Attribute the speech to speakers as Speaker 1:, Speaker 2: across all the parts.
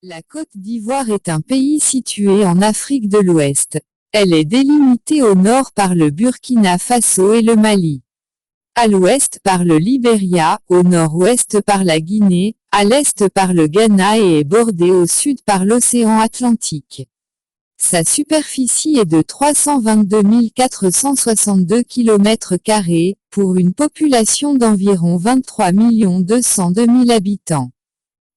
Speaker 1: La Côte d'Ivoire est un pays situé en Afrique de l'Ouest. Elle est délimitée au nord par le Burkina Faso et le Mali. À l'ouest par le Libéria, au nord-ouest par la Guinée, à l'est par le Ghana et est bordée au sud par l'océan Atlantique. Sa superficie est de 322 462 km², pour une population d'environ 23 202 000 habitants.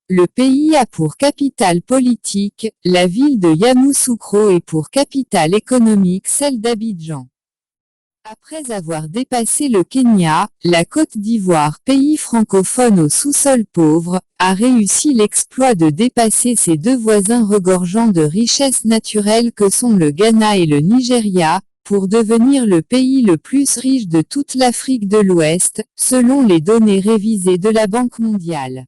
Speaker 1: Le pays a pour capitale politique, la ville de Yamoussoukro et pour capitale économique celle d'Abidjan. Après avoir dépassé le Kenya, la Côte d'Ivoire, pays francophone au sous-sol pauvre, a réussi l'exploit de dépasser ses deux voisins regorgeants de richesses naturelles que sont le Ghana et le Nigeria, pour devenir le pays le plus riche de toute l'Afrique de l'Ouest, selon les données révisées de la Banque mondiale.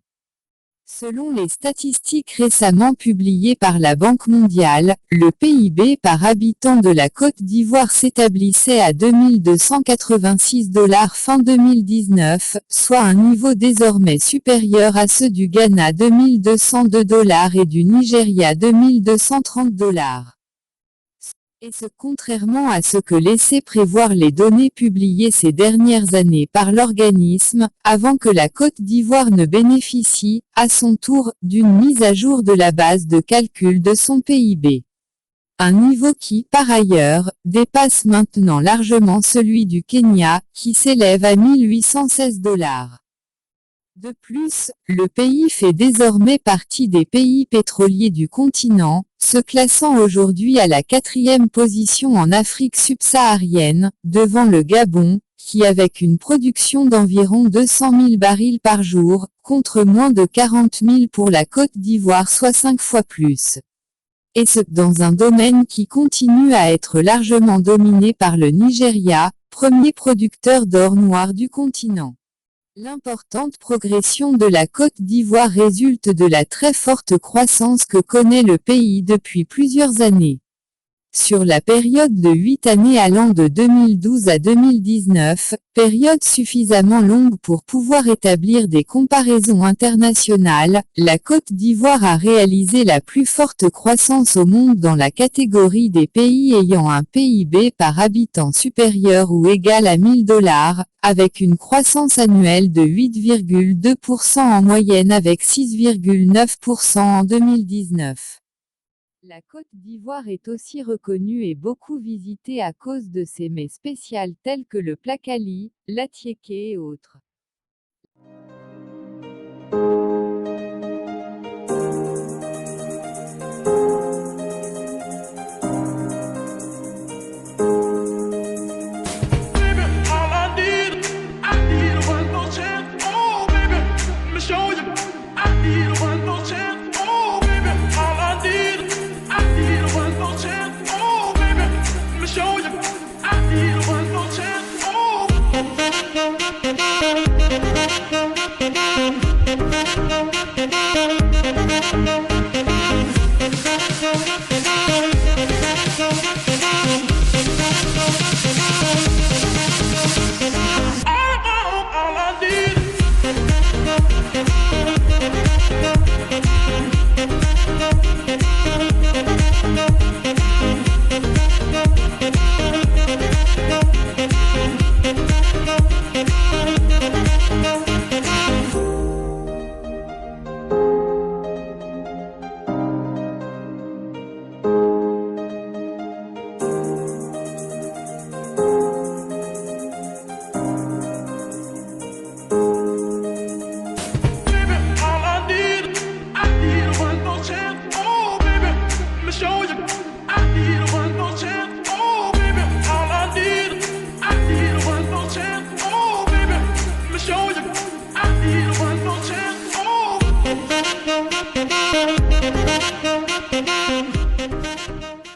Speaker 1: Selon les statistiques récemment publiées par la Banque mondiale, le PIB par habitant de la Côte d'Ivoire s'établissait à 2286 $ fin 2019, soit un niveau désormais supérieur à ceux du Ghana 2202 $ et du Nigeria 2230 $. Et ce contrairement à ce que laissaient prévoir les données publiées ces dernières années par l'organisme, avant que la Côte d'Ivoire ne bénéficie, à son tour, d'une mise à jour de la base de calcul de son PIB. Un niveau qui, par ailleurs, dépasse maintenant largement celui du Kenya, qui s'élève à 1816 $. De plus, le pays fait désormais partie des pays pétroliers du continent, se classant aujourd'hui à la 4e position en Afrique subsaharienne, devant le Gabon, qui avec une production d'environ 200 000 barils par jour, contre moins de 40 000 pour la Côte d'Ivoire soit 5 fois plus. Et ce, dans un domaine qui continue à être largement dominé par le Nigeria, premier producteur d'or noir du continent. L'importante progression de la Côte d'Ivoire résulte de la très forte croissance que connaît le pays depuis plusieurs années. Sur la période de 8 années allant de 2012 à 2019, période suffisamment longue pour pouvoir établir des comparaisons internationales, la Côte d'Ivoire a réalisé la plus forte croissance au monde dans la catégorie des pays ayant un PIB par habitant supérieur ou égal à 1000 $, avec une croissance annuelle de 8,2% en moyenne avec 6,9% en 2019. La Côte d'Ivoire est aussi reconnue et beaucoup visitée à cause de ses mets spéciaux tels que le plakali, l'atiéké et autres.
Speaker 2: Show you I need one more chance. Oh, baby,